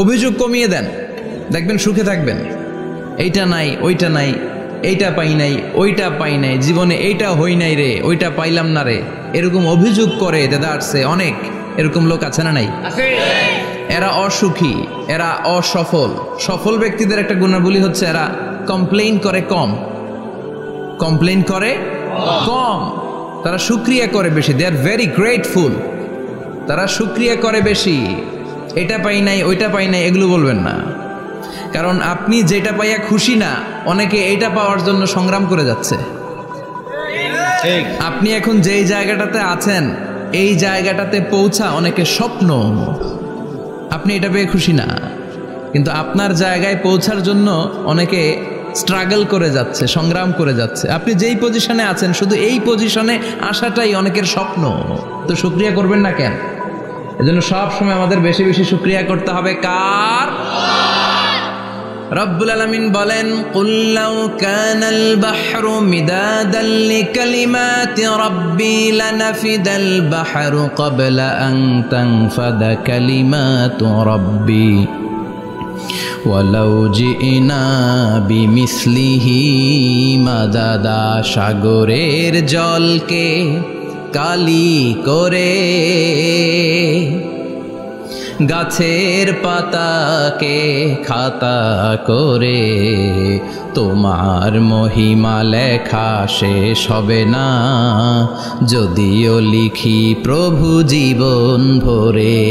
অভিযোগ কমিয়ে দেন, দেখবেন সুখে থাকবেন। এইটা নাই, ওইটা নাই, এইটা পাই নাই, ওইটা পাই নাই, জীবনে এইটা হই নাই রে, ওইটা পাইলাম না রে, এরকম অভিযোগ করে দেদারসে অনেক এরকম লোক আছে না নাই? এরা অসুখী, এরা অসফল। সফল ব্যক্তিদের একটা গুণাবলী হচ্ছে এরা কমপ্লেইন করে কম, কমপ্লেইন করে কম, তারা শুকরিয়া করে বেশি। দে আর ভেরি গ্রেটফুল, তারা শুকরিয়া করে বেশি। এটা পাই নাই, ওইটা পাই নাই এগুলো বলবেন না, কারণ আপনি যেটা পাইয়া খুশি না, অনেকে এইটা পাওয়ার জন্য সংগ্রাম করে যাচ্ছে। আপনি এখন যেই জায়গাটাতে আছেন, এই জায়গাটাতে পৌঁছা অনেকে স্বপ্ন। আপনি এটা পেয়ে খুশি না, কিন্তু আপনার জায়গায় পৌঁছার জন্য অনেকে স্ট্রাগল করে যাচ্ছে, সংগ্রাম করে যাচ্ছে। আপনি যেই পজিশনে আছেন, শুধু এই পজিশনে আসাটাই অনেকের স্বপ্ন। তো শুকরিয়া করবেন না কেন? এজন্য সব সময় আমাদের বেশি বেশি শুকরিয়া করতে হবে। কার? রব্বুল আলামিন বলেন, কুল লাউ কানাল বাহরু মিদাদান লিকালিমাতি রাব্বি লানাফিদাল বাহরু ক্বাবলা আন তানফাদা কালিমাতু রাব্বি ওয়ালাউ জিনা বিমিসলিহি মাদাদা। সাগরের জলকে কালি করে, গাছের পাতাকে খাতা করে, তোমার মহিমা লেখা শেষ হবে না, যদিও লিখি প্রভু জীবন ভরে।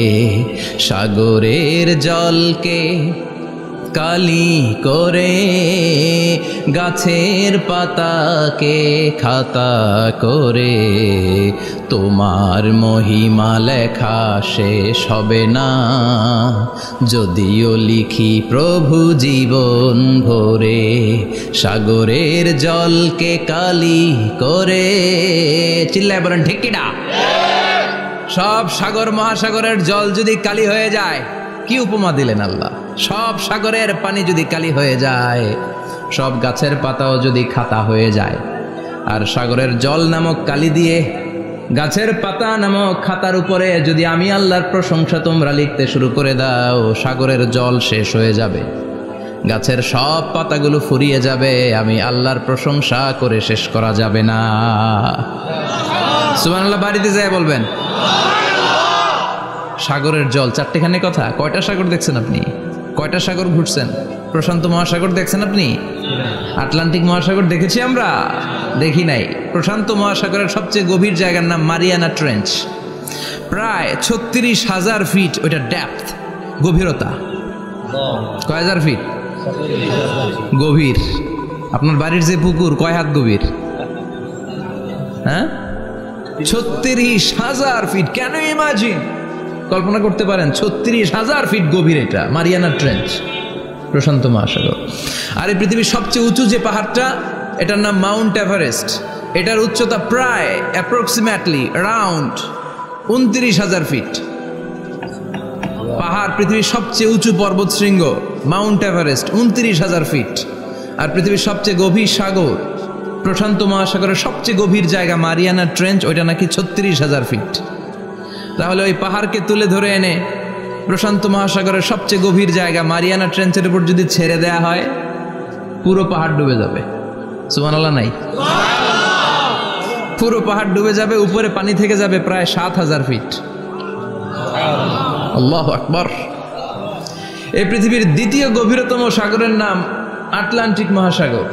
সাগরের জলকে কালি করে, গাছের পাতাকে খাতা করে, তোমার মহিমা লেখা শেষ হবে না, যদিও লিখি প্রভু জীবন ভরে। সাগরের জলকে কালি করে, চিল্লায় বলেন ঠিক কিনা? সব সাগর মহাসাগরের জল যদি কালি হয়ে যায়, কি উপমা দিলেন আল্লাহ! সব সাগরের পানি যদি কালি হয়ে যায়, সব গাছের পাতাও যদি খাতা হয়ে যায়, আর সাগরের জল নামক কালি দিয়ে গাছের পাতা নামক খাতার উপরে যদি আমি আল্লাহর প্রশংসা তোমরা লিখতে শুরু করে দাও, সাগরের জল শেষ হয়ে যাবে, গাছের সব পাতাগুলো ফুরিয়ে যাবে, আমি আল্লাহর প্রশংসা করে শেষ করা যাবে না। সুবহানাল্লাহ বাড়িতে যায় বলবেন। সাগরের জল, চারটেখানে কথা। কয়টা সাগর দেখছেন আপনি? কয়টা সাগর ঘুরছেন? প্রশান্ত মহাসাগর দেখছেন আপনি? আটলান্টিক মহাসাগর দেখেছি আমরা? দেখি নাই। প্রশান্ত মহাসাগরের সবচেয়ে গভীর জায়গার নাম মারিয়ানা ট্রেঞ্চ। প্রায় 36,000 ফিট ওইটা ডেপথ, গভীরতা। কয় হাজার ফিট গভীর? আপনার বাড়ির যে পুকুর কয় হাত গভীর? হ্যাঁ, 36,000 ফিট। কেন ইমাজিন, কল্পনা করতে পারেন 36,000 ফিট গভীর এটা মারিয়ানা ট্রেঞ্চ, প্রশান্ত মহাসাগর। আর এই পৃথিবীর সবচেয়ে উঁচু যে পাহাড়টা, এটার নাম মাউন্ট এভারেস্ট। এটার উচ্চতা প্রায় অ্যাপ্রক্সিমেটলি রাউন্ড 29,000 ফিট। পাহাড়, পৃথিবীর সবচেয়ে উঁচু পর্বত শৃঙ্গ মাউন্ট এভারেস্ট 29,000 ফিট। আর পৃথিবীর সবচেয়ে গভীর সাগর, প্রশান্ত মহাসাগরের সবচেয়ে গভীর জায়গা মারিয়ানা ট্রেঞ্চ, ওইটা নাকি 36,000 ফিট। তাহলে ওই পাহাড়কে তুলে ধরে এনে প্রশান্ত মহাসাগরের সবচেয়ে গভীর জায়গা মারিয়ানা ট্রেঞ্চের উপর যদি ছেড়ে দেয়া হয়, পুরো পাহাড় ডুবে যাবে। সুবহানাল্লাহ নাই? পুরো পাহাড় ডুবে যাবে, উপরে পানি থেকে যাবে প্রায় 7,000 ফিট। আল্লাহু আকবার। এই পৃথিবীর দ্বিতীয় গভীরতম সাগরের নাম আটলান্টিক মহাসাগর।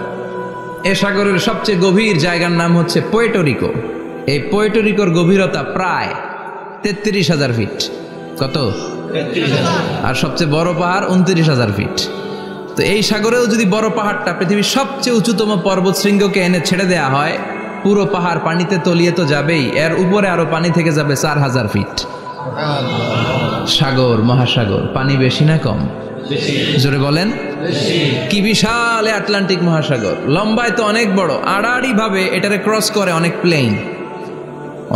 এই সাগরের সবচেয়ে গভীর জায়গার নাম হচ্ছে পুয়ের্টো। এই পুয়ের্টোর গভীরতা প্রায় 33,000 ফিট। কত? আর সবচেয়ে বড় পাহাড় 29,000 ফিট। তো এই সাগরেও যদি বড় পাহাড়টা, পৃথিবীর সবচেয়ে উঁচুতম পর্বত শৃঙ্গকে এনে ছেড়ে দেয়া হয়, পুরো পাহাড় পানিতে তলিয়ে তো যাবেই, এর উপরে আরো পানি থেকে যাবে 4,000 ফিট। সাগর, মহাসাগর, পানি বেশি না কম? জোরে বলেন। কি বিশাল আটলান্টিক মহাসাগর! লম্বায় তো অনেক বড়, আড়াআড়ি ভাবে এটারে ক্রস করে অনেক প্লেন,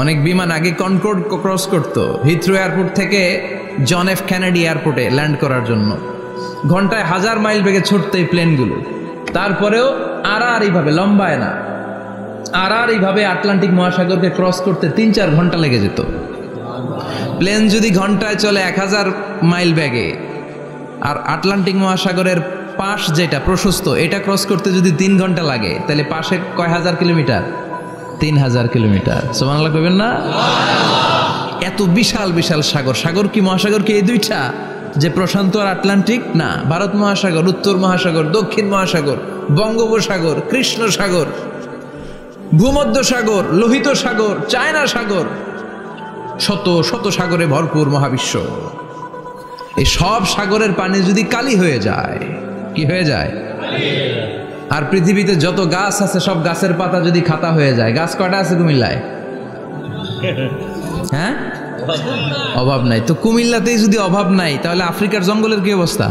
অনেক বিমান। আগে কনকর্ড ক্রস করতো হিথ্রো এয়ারপোর্ট থেকে জন এফ কেনেডি এয়ারপোর্টে ল্যান্ড করার জন্য। ঘন্টায় 1000 মাইল বেগে ছুটতো এই প্লেনগুলো। তারপরেও আড়াআড়ি ভাবে, লম্বায় না, আড়াআড়ি ভাবে আটলান্টিক মহাসাগরকে ক্রস করতে 3-4 ঘন্টা লেগে যেত। প্লেন যদি ঘন্টায় চলে 1000 মাইল বেগে, আর আটলান্টিক মহাসাগরের পাশ যেটা প্রশস্ত, এটা ক্রস করতে যদি 3 ঘন্টা লাগে, তাহলে পাশে কয় হাজার কিলোমিটার? 3000 কিলোমিটার। সুবহানাল্লাহ কইবেন না? এত বিশাল বিশাল সাগর। সাগর কি, মহাসাগর কি এই দুইটা, যে প্রশান্ত আর আটলান্টিক? না, ভারত মহাসাগর, উত্তর মহাসাগর, দক্ষিণ মহাসাগর, বঙ্গোপসাগর, কৃষ্ণ সাগর, ভূমধ্য সাগর, লোহিত সাগর, চায়না সাগর, শত শত সাগরে ভরপুর মহাবিশ্ব। এই সব সাগরের পানি যদি কালি হয়ে যায়, কি হয়ে যায়? আর পৃথিবীতে যত গাছ আছে সব গাছের পাতা যদি খাতা হয়ে যায়, গাছ কয়টা আছে কুমিল্লায়? হ্যাঁ, অভাব নাই। তো কুমিল্লাতেই যদি অভাব নাই, তাহলে আফ্রিকার জঙ্গলের কি অবস্থা?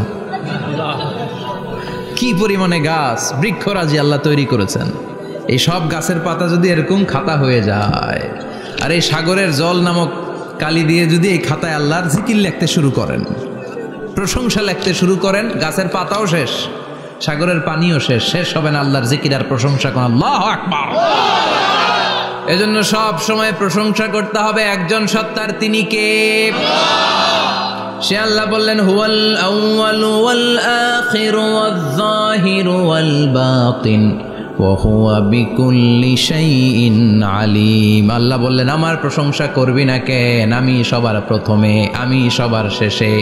কি পরিমাণে গাছ, বৃক্ষরাজি আল্লাহ তৈরি করেছেন। এই সব গাছের পাতা যদি এরকম খাতা হয়ে যায়, আর এই সাগরের জল নামক কালি দিয়ে যদি এই খাতায় আল্লাহর জিকির লিখতে শুরু করেন, প্রশংসা লিখতে শুরু করেন, গাছের পাতাও শেষ, সাগরের পানিও শেষ, শেষ হবে না আল্লাহর জিকির আর প্রশংসা করেন। আল্লাহু আকবার। এজন্য সব সময় প্রশংসা করতে হবে একজন সত্তার, তিনি কে? সে আল্লাহ বললেন, হুয়াল আউয়ালু ওয়াল আখিরু ওয়াজ যাহিরু ওয়াল বাতিন ওয়া হুয়া বিকুল্লি শাইইন আলিম। আল্লাহ বললেন, আমার প্রশংসা করবি না কেন? আমি সবার প্রথমে, আমি সবার শেষে,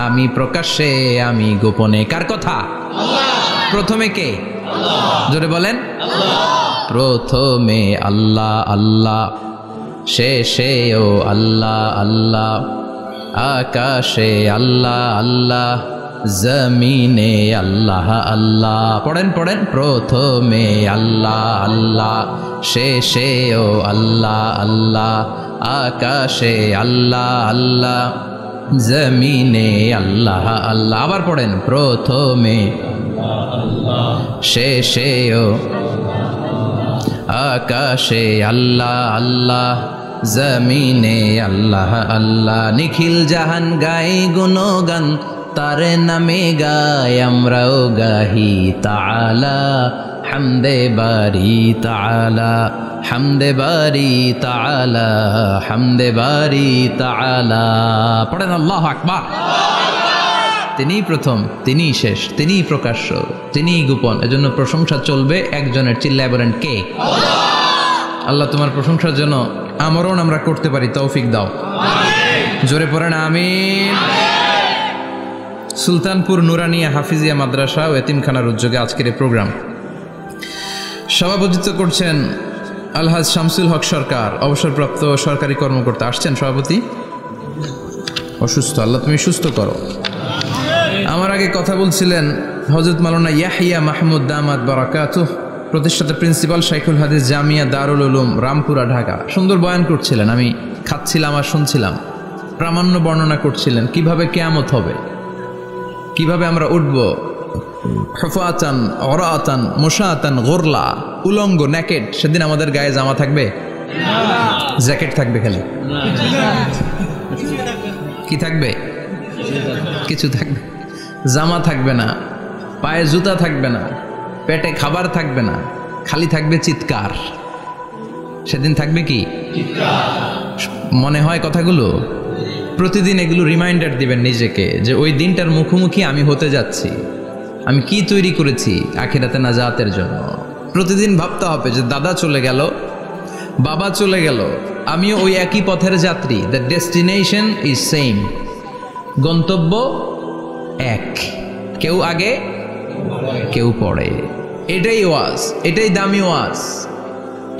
আমি প্রকাশ্যে, আমি গোপনে। কার কথা? আল্লাহ। প্রথমে কে? আল্লাহ। জোরে বলেন, আল্লাহ। প্রথমে আল্লাহ আল্লাহ, শেষেও আল্লাহ আল্লাহ, আকাশে আল্লাহ আল্লাহ, জমিনে আল্লাহ আল্লাহ। পড়েন পড়েন, প্রথমে আল্লাহ আল্লাহ, শেষেও আল্লাহ আল্লাহ, আকাশে আল্লাহ আল্লাহ, জমিনে আল্লাহ আল্লাহ। আবার পড়েন, প্রথমে শেষেও আকাশে আল্লাহ আল্লাহ, জমিনে আল্লাহ আল্লাহ। নিখিল জাহান গাই গুণগান, তার নামে গাই আমরাও গাহি তাআলা, হামদে বারি তাআলা, হামদে বারি তাআলা, হামদে বারি তাআলা। পড়েন আল্লাহু আকবার। তিনিই প্রথম, তিনিই শেষ, তিনিই প্রকাশ্য, তিনিই গোপন। এজন্য প্রশংসা চলবে একজনের। চিল্লায় বলেন, কে? আল্লাহ তোমার প্রশংসার জন্য আমরণ আমরা করতে পারি, তৌফিক দাও। জোরে পড়েন আমিন। সুলতানপুর নুরানিয়া হাফিজিয়া মাদ্রাসা ও এতিমখানার উদ্যোগে আজকের এই প্রোগ্রাম সভাপতিত্ব করছেন আলহাজ শামসুল হক সরকার, অবসরপ্রাপ্ত সরকারি কর্মকর্তা। আসছেন সভাপতি? অসুস্থ, আল্লাহ তুমি সুস্থ করো। আমার আগে কথা বলছিলেন হযরত মাওলানা ইয়াহিয়া মাহমুদ দামাত বারাকাতুহু, প্রতিষ্ঠাতা প্রিন্সিপাল শাইখুল হাদিস জামিয়া দারুল উলুম রামপুরা ঢাকা। সুন্দর বয়ান করছিলেন, আমি খাচ্ছিলাম আর শুনছিলাম। প্রামাণ্য বর্ণনা করছিলেন কিভাবে কিয়ামত হবে, কিভাবে আমরা উঠব হুফাতান ওরাতান মুশাতান গুরলা, উলঙ্গ, নেকেড। সেদিন আমাদের গায়ে জামা থাকবে না, জ্যাকেট থাকবে খালি। কি থাকবে? কিছু থাকবে, জামা থাকবে না, পায়ে জুতা থাকবে না, পেটে খাবার থাকবে না, খালি থাকবে চিৎকার। সেদিন থাকবে কি? মনে হয় কথাগুলো প্রতিদিন এগুলো রিমাইন্ডার দিবেন নিজেকে, যে ওই দিনটার মুখোমুখি আমি হতে যাচ্ছি, আমি কি তৈরি করেছি আখিরাতে নাজাতের জন্য। প্রতিদিন ভাবতে হবে যে দাদা চলে গেল, বাবা চলে গেল, আমিও ওই একই পথের যাত্রী। দ্য ডেস্টিনেশন ইজ সেম, গন্তব্য এক, কেউ আগে কেউ পরে। এটাই ওয়াজ, এটাই দামি ওয়াজ।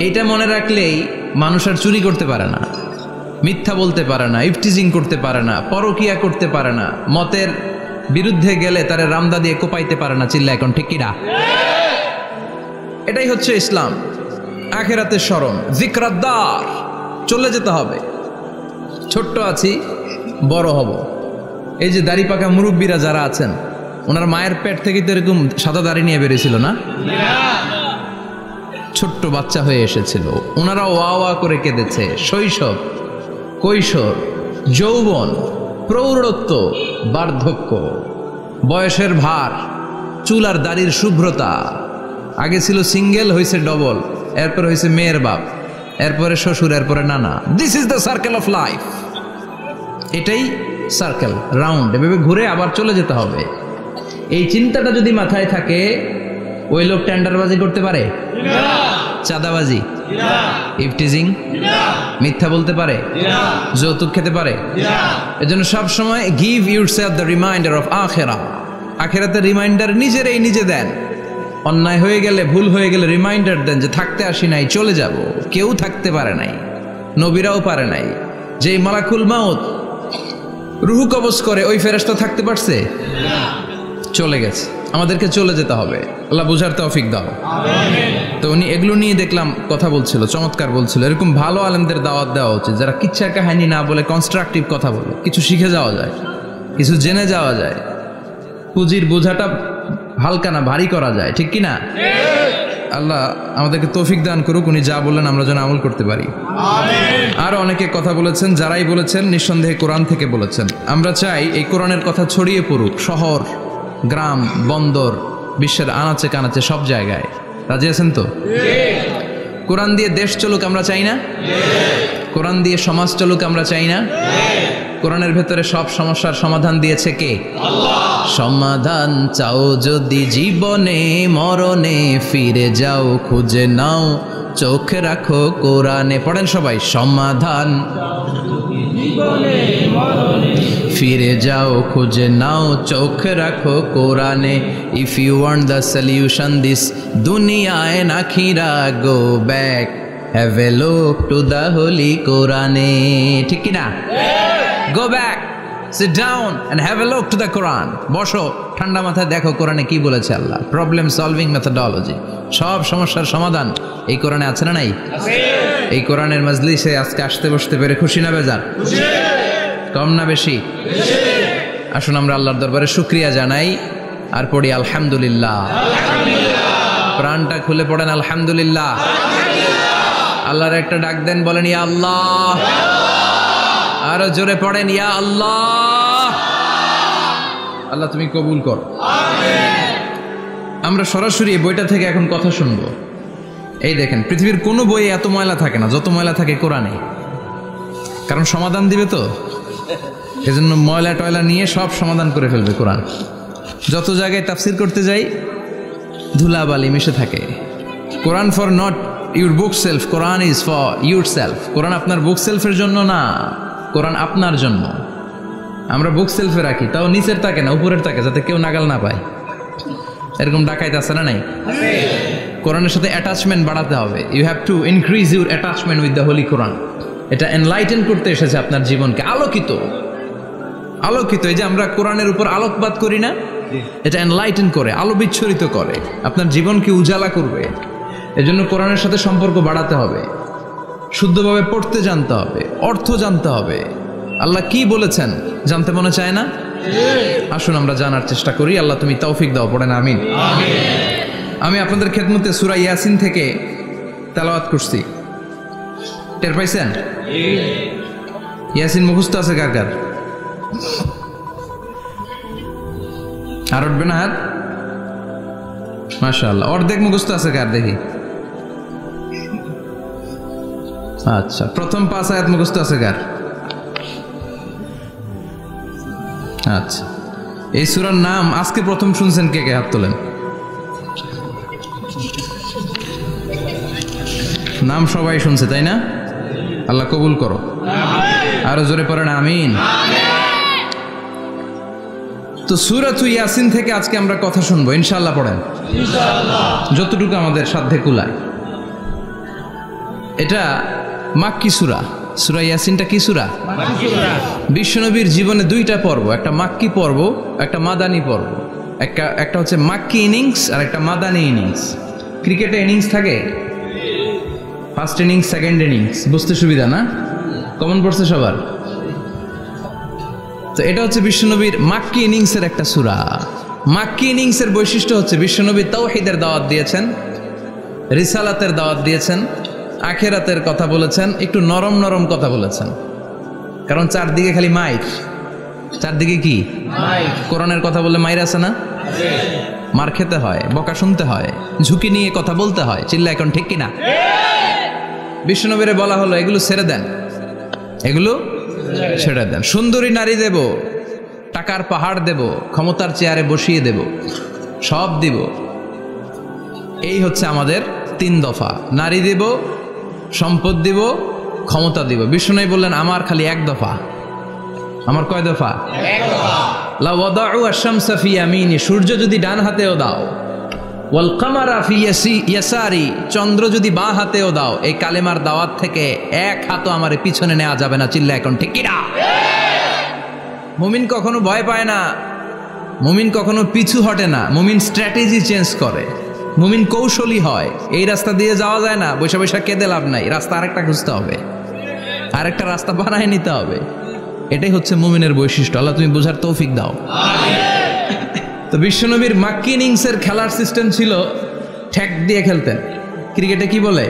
এটা মনে রাখলেই মানুষ আর চুরি করতে পারে না, মিথ্যা বলতে পারে না, ইফটিজিং করতে পারে না, পরকিয়া করতে পারে না, মতের বিরুদ্ধে গেলে তারে রামদা দিয়ে কোপাইতে পারে না। চিল্লা এখন ঠিক কিনা? এটাই হচ্ছে ইসলাম। আখিরাতের স্মরণ, যিকরাদ্দার, চলে যেতে হবে। ছোট্ট আছি, বড় হব। এই যে দাড়ি পাকা মুরব্বীরা যারা আছেন, ওনার মায়ের পেট থেকে তো এরকম সাদা দাড়ি নিয়ে বেরিয়েছিল না? ছোট্ট বাচ্চা হয়ে এসেছিল, ওনারা ওয়া ওয়া করে কেঁদেছে। শৈশব, কৈশোর, যৌবন, প্রৌঢ়ত্ব, বার্ধক্য, বয়সের ভার, চুল আর দাড়ির শুভ্রতা। আগে ছিল সিঙ্গেল, হয়েছে ডবল, এরপর হয়েছে মেয়ের বাপ, এরপরে শ্বশুর, এরপরে নানা। This is the circle of life. এটাই সার্কেল, রাউন্ড, এভাবে ঘুরে আবার চলে যেতে হবে। এই চিন্তাটা যদি মাথায় থাকে, ওই লোক টেন্ডারবাজি করতে পারে? চাঁদাবাজি, ইফটিজিং, মিথ্যা বলতে পারে, যৌতুক খেতে পারে? এজন্য সব সময় give yourself the reminder of আখিরা। আখিরাতের রিমাইন্ডার নিজেরাই নিজে দেন। অন্যায় হয়ে গেলে, ভুল হয়ে গেলে রিমাইন্ডার দেন যে থাকতে আসি নাই, চলে যাব। কেউ থাকতে পারে নাই, নবীরাও পারে নাই। যে মালাকুল মাউত রুহু কবজ করে, ওই ফেরেশতা থাকতে পারছে? চলে গেছে। আমাদেরকে চলে যেতে হবে। আল্লাহ বুঝার তৌফিক দাও। তো উনি এগুলো নিয়ে দেখলাম কথা বলছিল, চমৎকার বলছিল। এরকম ভালো আলেমদের দাওয়াত দেওয়া উচিত, যারা কিচ্ছা কাহিনী না বলে কনস্ট্রাকটিভ কথা বলে, কিছু শিখে যাওয়া যায়, কিছু জেনে যাওয়া যায়। পুঁজির বোঝাটা হালকা না ভারী করা যায়, ঠিক কি না? আল্লাহ আমাদেরকে তৌফিক দান করুক, উনি যা বললেন আমরা যেন আমল করতে পারি। আরো অনেকে কথা বলেছেন, যারাই বলেছেন নিঃসন্দেহে কোরআন থেকে বলেছেন। আমরা চাই এই কোরআনের কথা ছড়িয়ে পড়ুক শহর, গ্রাম, বন্দর, বিশ্বের আনাচে কানাচে, সব জায়গায়। রাজি আছেন তো? কোরআন দিয়ে দেশ চলুক আমরা চাই না? কোরআন দিয়ে সমাজ চলুক আমরা চাই না? কোরআনের ভেতরে সব সমস্যার সমাধান দিয়েছে কে? আল্লাহ। সমাধান চাও যদি জীবনে মরণে, ফিরে যাও খুঁজে নাও, চোখ রাখো কোরআনে। পড়েন সবাই, সমাধান ফিরে যাও খুঁজে নাও, চোখ রাখো কোরআনে। If you want the solution this দুনিয়ায় নাখিরা, go back, have a look to the holy কোরআনে। ঠিক কিনা? Go back, sit down and have a look to the Quran. বসো, ঠান্ডা মাথায় দেখো কোরআনে কি বলেছে আল্লাহ। প্রবলেম সলভিং মেথোডোলজি, সব সমস্যার সমাধান এই কোরআনে আছে না নাই? এই কোরআনের মজলিসে আজকে আসতে বসতে পেরে খুশি না বেজার? কম না বেশি? আসুন আমরা আল্লাহর দরবারে শুকরিয়া জানাই আর পড়ি আলহামদুলিল্লাহ। প্রাণটা খুলে পড়েন আলহামদুলিল্লাহ। আল্লাহর একটা ডাক দেন, বলেন ইয়া আল্লাহ। আরো জোরে পড়েন ইয়া আল্লাহ। আল্লাহ তুমি কবুল কর। আমরা সরাসরি এই বইটা থেকে এখন কথা শুনবো। এই দেখেন, পৃথিবীর কোনো বইয়ে এত ময়লা থাকে না যত ময়লা থাকে কোরআনে। কারণ সমাধান দিবে তো, এজন্য ময়লা টয়লা নিয়ে সব সমাধান করে ফেলবে কোরআন। যত জায়গায় তাফসির করতে যাই ধুলাবালি মিশে থাকে। Quran for not your bookshelf, Quran is for yourself. কোরআন আপনার বুক সেলফের জন্য না, কোরআন আপনার জন্য। আমরা বুক সেলফে রাখি, তাও নিচের থাকে না, উপরের থাকে, যাতে কেউ নাগাল না পায়। এরকম ডাকাইতে আছে না নাই? কোরআনের সাথে অ্যাটাচমেন্ট বাড়াতে হবে। You have to increase your attachment with the holy Quran. এটা এনলাইটেন করতে এসেছে আপনার জীবনকে, আলোকিত। আলোকিত, এই যে আমরা কোরআনের উপর আলোকপাত করি না, এটা এনলাইটেন করে, আলো বিচ্ছুরিত করে, আপনার জীবনকে উজালা করবে। এজন্য কোরআনের সাথে সম্পর্ক বাড়াতে হবে, শুদ্ধভাবে পড়তে জানতে হবে, অর্থ জানতে হবে। আল্লাহ কি বলেছেন জানতে মনে চায় না? আসুন আমরা জানার চেষ্টা করি। আল্লাহ তুমি তৌফিক দাও, পড়েন আমিন। আমি আপনাদের খেদমতে সূরা ইয়াসিন থেকে তেলাওয়াত করছি, টের পাইছেন? ইয়াসিন মুখস্থ আছে কার কার? আর উঠবে না হাত? মাশাআল্লাহ। অর্ধেক মুখস্থ আছে কার দেখি? আচ্ছা, প্রথম 5 আয়াত মুখস্থ আছে কার? আচ্ছা, এই সূরার নাম আজকে প্রথম শুনছেন কে কে? হাত তোলেন। নাম সবাই শুনছে তাই না? আল্লাহ কবুল করো। আরো জোরে পড়েন আমিন। তো সূরাতু ইয়াসিন থেকে আজকে আমরা কথা শুনবো ইনশাআল্লাহ। পড়েন ইনশাআল্লাহ, যতটুকু আমাদের সাধ্যে কুলায়। এটা মাক্কি সূরা। সূরা ইয়াসিনটা কি সূরা? মাক্কি সূরা। বিশ্বনবীর জীবনে 2টা পর্ব, একটা মাক্কি পর্ব, একটা মাদানী পর্ব। একটা হচ্ছে মাক্কি ইনিংস আর একটা মাদানী ইনিংস। ক্রিকেটে ইনিংস থাকে, ফার্স্ট ইনিংস, সেকেন্ড ইনিংস, বুঝতে সুবিধা না? কমন পড়ছে সবার? তো এটা হচ্ছে বিশ্বনবীর মাক্কি ইনিংসের একটা সূরা। মাক্কি ইনিংসের বৈশিষ্ট্য হচ্ছে বিশ্বনবী তাওহীদের দাওয়াত দিয়েছেন, রিসালাতের দাওয়াত দিয়েছেন, আখিরাতের কথা বলেছেন, একটু নরম নরম কথা বলেছেন। কারণ চারদিকে খালি মাইর, চারদিকে কি কোরআনের কথা বললে মাইর আছে না? মার খেতে হয়, বকা শুনতে হয়, ঝুঁকি নিয়ে কথা বলতে হয়। চিল্লা এখন ঠিক কিনা? বিশ্বনবীরে বলা হলো এগুলো ছেড়ে দেন, এগুলো ছেড়ে দেন। সুন্দরী নারী দেব, টাকার পাহাড় দেব, ক্ষমতার চেয়ারে বসিয়ে দেব, সব দিব। এই হচ্ছে আমাদের 3 দফা। নারী দিব, সম্পদ দিব, ক্ষমতা দিব। বিষ্ণু বললেন আমার খালি 1 দফা। আমার কয় দফা? 1 দফা। লা ওয়াদাউ আশ-শামসা ফি ইয়ামিনি, সূর্য যদি ডান হাতেও দাও, ওয়াল কামারা ফি ইয়াসারি, চন্দ্র যদি বাঁ হাতেও দাও, এই কালেমার দাওয়াত থেকে 1 হাতও আমার পিছনে নেওয়া যাবে না। চিল্লা এখন ঠিক কি না? মুমিন কখনো ভয় পায় না, মুমিন কখনো পিছু হটে না, মুমিন স্ট্র্যাটেজি চেঞ্জ করে, মুমিন কৌশলী হয়। এই রাস্তা দিয়ে যাওয়া যায় না, বৈশা বৈশা কেঁদে লাভ নাই, রাস্তা আরেকটা খুঁজতে হবে, আরেকটা রাস্তা বানায় নিতে হবে। এটাই হচ্ছে মুমিনের বৈশিষ্ট্য। আল্লাহ তুমি বোঝার তৌফিক দাও। তো বিশ্বনবীর মাক্কি ইনিংসের খেলার সিস্টেম ছিল ঠ্যাক দিয়ে খেলতেন। ক্রিকেটে কি বলে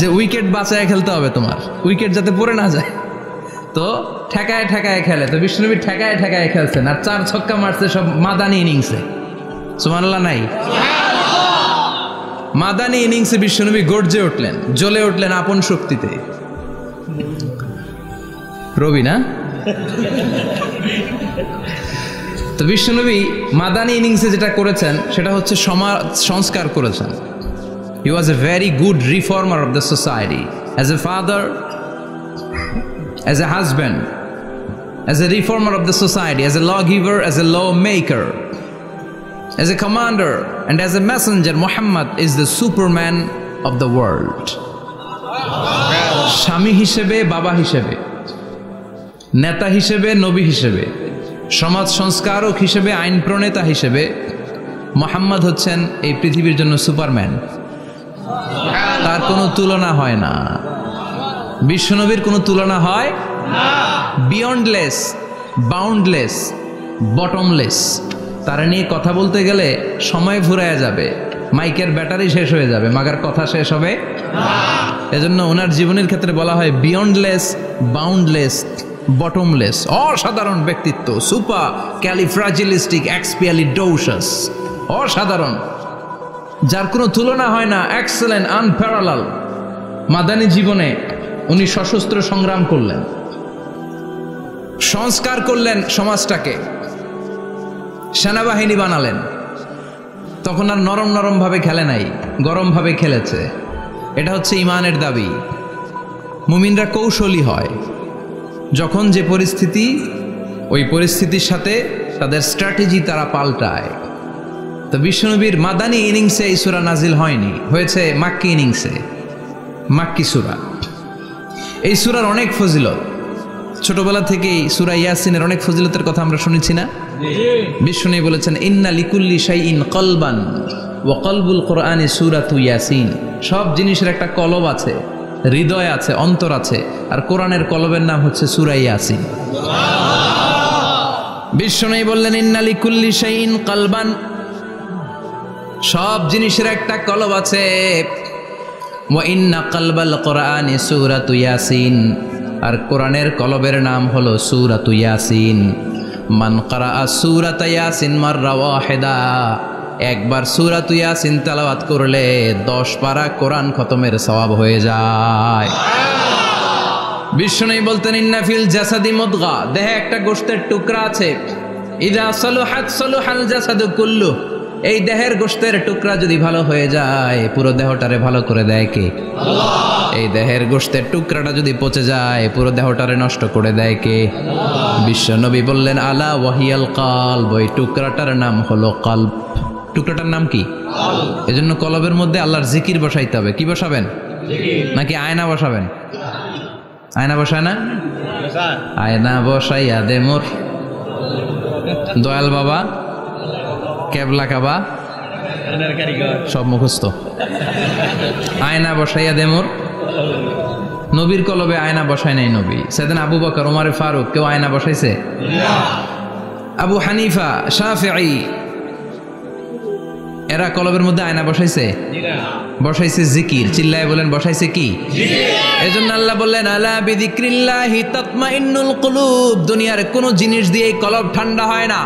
যে উইকেট বাঁচায় খেলতে হবে, তোমার উইকেট যাতে পড়ে না যায়, তো ঠেকায় ঠেকায় খেলে। তো বিশ্বনবী ঠেকায় ঠেকায় খেলছেন, আর 4 ছক্কা মারছে সব মাদানি ইনিংসে। সুবহানাল্লাহ নাই? মাদানি ইনিংসে বিশ্বনবী গর্জে উঠলেন, জ্বলে উঠলেন আপন শক্তিতে। রবি না? তো বিশ্বনবী মাদানি ইনিংসে যেটা করেছেন সেটা হচ্ছে সমাজ সংস্কার করেছেন। He was a very good reformer of the society, as a father, as a husband, as a reformer of the society, as a lawgiver, as a lawmaker, as a commander, and as a messenger. Muhammad is the Superman of the world. স্বামী হিসেবে, বাবা হিসেবে, নেতা হিসেবে, নবী হিসেবে, সমাজ সংস্কারক হিসেবে, আইন প্রণেতা হিসেবে মুহাম্মদ হচ্ছেন এই পৃথিবীর জন্য সুপারম্যান। তার কোনো তুলনা হয় না, বিশ্বনবীর কোনো তুলনা হয় না। Beyondless, boundless, bottomless. তারা নিয়ে কথা বলতে গেলে সময় ফুরায় যাবে, মাইকের ব্যাটারি শেষ হয়ে যাবে, মাগার কথা শেষ হবে না। এজন্য ওনার জীবনের ক্ষেত্রে বলা হয় বিয়ন্ডলেস, বাউন্ডলেস, বটমলেস। অসাধারণ ব্যক্তিত্ব, সুপার ক্যালিফ্রাজিলিস্টিক এক্সপিয়ালিডোসাস, অসাধারণ, যার কোনো তুলনা হয় না, এক্সেলেন্ট, আনপ্যারালাল। মাদানী জীবনে উনি সশস্ত্র সংগ্রাম করলেন, সংস্কার করলেন সমাজটাকে, সেনাবাহিনী বানালেন। তখন আর নরম নরম ভাবে খেলে নাই, গরম ভাবে খেলেছে। এটা হচ্ছে ইমানের দাবি। মুমিনরা কৌশলী হয়, যখন যে পরিস্থিতি, ওই পরিস্থিতির সাথে তাদের স্ট্র্যাটেজি তারা পাল্টায়। তো বিশ্বনবীর মাদানী ইনিংসে এই সূরা নাজিল হয়নি, হয়েছে মাক্কি ইনিংসে, মাক্কি সূরা। এই সূরার অনেক ফজিলত, ছোটবেলা থেকেই সূরা ইয়াসিনের অনেক ফজিলতের কথা আমরা শুনেছি না? বিশ্বনবী বলেছেন ইন্না লিকুল্লি শাইইন কলবান ওয়া কলবুল কোরআনি সূরাতু ইয়াসিন। সব জিনিসের একটা কলব আছে, হৃদয় আছে, অন্তর আছে, আর কোরআনের কলবের নাম হচ্ছে সূরা ইয়াসিন। বিশ্বনবী বললেন ইন্না লিকুল্লি শাইইন কলবান, সব জিনিসের একটা কলব আছে। ওয়া ইন্না কলবাল কোরআনি সূরাতু ইয়াসিন, আর কোরআনের কলবের নাম হলো সূরাতু ইয়াসিন। মান ক্বারাআ সূরাতা ইয়াসিন মাররা ওয়াহিদা, একবার সূরাতু ইয়াসিন তেলাওয়াত করলে 10 পারা কোরআন খতমের সওয়াব হয়ে যায়। বিশ্বনবী বলতেন ইন্না ফিল জাসাদি মুদগা, দেহে একটা গোশতের টুকরা আছে, ইযা সালুহাত সালুহাল জাসাদু কুল্লু, এই দেহের গোশতের টুকরা যদি ভালো হয়ে যায় পুরো দেহটারে ভালো করে দেয় কে? আল্লাহ। এই দেহের গোশতের টুকরাটা যদি পচে যায় পুরো দেহটারে নষ্ট করে দেয় কে? আল্লাহ। বিশ্বনবী বললেন আলা ওয়াহিয়াল কলব, ওই টুকরাটার নাম হলো কলব। টুকরাটার নাম কি? কলব। এজন্য কলবের মধ্যে আল্লাহর জিকির বসাইতে হবে। কি বসাবেন? জিকির। নাকি আয়না বসাবেন? আয়না বসায় না? আয়না বসাইয়া দে মোর দয়াল বাবা, কেবলা কাবা, সব মুখস্থ। আয়না বসাইয়া দে মোর, নবীর কলবে আয়না বসায় নাই নবী। সেদিন আবু বকর, ওমর ফারুক, কেউ আয়না বসাইছে? আবু হানিফা, শাফিঈ, এরা কলবের মধ্যে আয়না বসাইছে? বসাইছে জিকির। চিল্লায় বলেন বসাইছে কি? এজন্য আল্লাহ বললেন আলা বিযিক্রিল্লাহি তাতমাইন্নুল কুলুব। দুনিয়ার কোনো জিনিস দিয়ে কলব ঠান্ডা হয় না,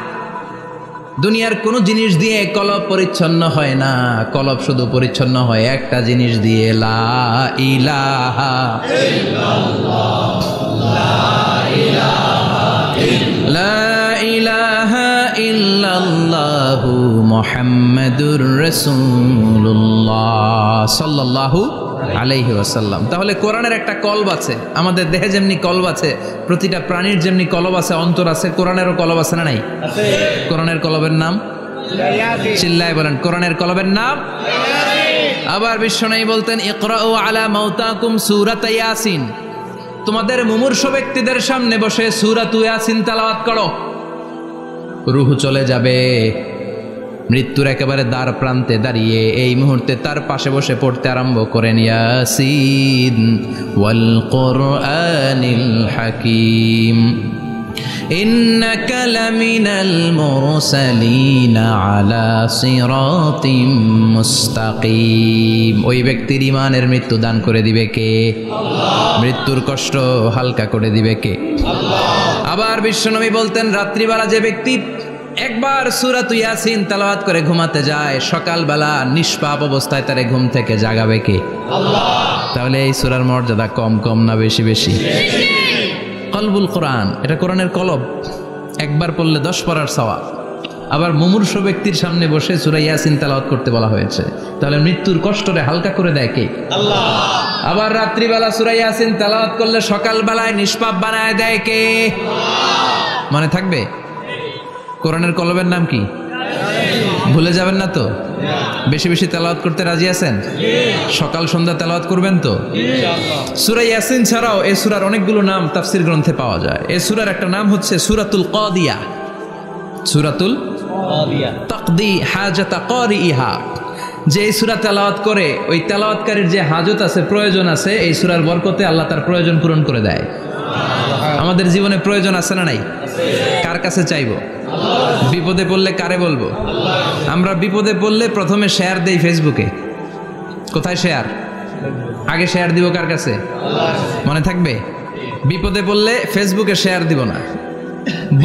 দুনিয়ার কোনো জিনিস দিয়ে কলব পরিচ্ছন্ন হয় না। কলব শুধু পরিচ্ছন্ন হয় একটা জিনিস দিয়ে, লা ইলাহা ইল্লাল্লাহ, লা লা ইলাহা ইল্লাল্লাহু মুহাম্মাদুর রাসূলুল্লাহ সাল্লাল্লাহু আলাইহি ওয়াসাল্লাম। তাহলে কোরআনের একটা কলব আছে, আমাদের দেহে যেমনি কলব আছে, প্রতিটা প্রাণীর যেমনি কলব আছে, অন্তর আছে, কোরআনেরও কলব আছে না নাই? কোরআনের কলবের নাম চিল্লায় বলেন, কোরআনের কলবের নাম। আবার বিশ্বনবী বলতেন, ইকরাউ আলা মাউতাকুম সূরাত ইয়াসিন, তোমাদের মুমূর্ষু ব্যক্তিদের সামনে বসে সূরাত ইয়াসিন তেলাওয়াত করো। রূহ চলে যাবে, মৃত্যুর একেবারে দ্বার প্রান্তে দাঁড়িয়ে এই মুহূর্তে তার পাশে বসে পড়তে আরম্ভ করেন, ইয়াসিন ওয়াল কুরআনিল হাকীম ইন্নাকা লামিনাল মুরসালিনা আলা সিরাতিম মুস্তাকিম। ওই ব্যক্তির ঈমানের মৃত্যু দান করে দিবে কে? আল্লাহ। মৃত্যুর কষ্ট হালকা করে দিবে কে? আল্লাহ। আবার বিশ্বনবী বলতেন, রাত্রিবেলা যে ব্যক্তি একবার সূরাত ইয়াসিন তেলাওয়াত করে ঘুমাতে যায়, সকালবেলা নিষ্পাপ অবস্থায় তারে ঘুম থেকে জাগাবে কে? আল্লাহ। তাহলে এই সূরার মর্যাদা কম কম না বেশি বেশি? কলবুল কোরআন, এটা কোরআনের কলব, একবার পড়লে 10 পড়ার সওয়াব। আবার মুমূর্ষু ব্যক্তির সামনে বসে সূরা ইয়াসিন তেলাওয়াত করতে বলা হয়েছে, তাহলে মৃত্যুর কষ্টরে হালকা করে দেয় কে? আল্লাহ। আবার রাত্রিবেলা সূরা ইয়াসিন তেলাওয়াত করলে সকালবেলায় নিষ্পাপ বানায় দেয় কে? আল্লাহ। মনে থাকবে? কোরআনের কলবের নাম কি? ভুলে যাবেন না তো? বেশি বেশি তেলাওয়াত করতে রাজি আছেন? সকাল সন্ধ্যা তেলাওয়াত করবেন তো? সূরা ইয়াসিন ছাড়াও এই সূরার অনেকগুলো নাম তাফসীর গ্রন্থে পাওয়া যায়। এই সূরার একটা নাম হচ্ছে সূরাতুল কাদিয়া। সূরাতুল কাদিয়া, তাকদি হাজাতা কারিইহা। যে এই সূরা তেলাওয়াত করে ওই তেলাওয়াতকারীর যে হাজত আছে, প্রয়োজন আছে, এই সূরার বরকতে আল্লাহ তার প্রয়োজন পূরণ করে দেয়। আমাদের জীবনে প্রয়োজন আছে না নাই? কার কাছে চাইবো? বিপদে পড়লে কারে বলবো? আমরা বিপদে পড়লে প্রথমে শেয়ার দেই ফেসবুকে। কোথায় শেয়ার? আগে শেয়ার দিব কার কাছে? মনে থাকবে? বিপদে পড়লে ফেসবুকে শেয়ার দিব না,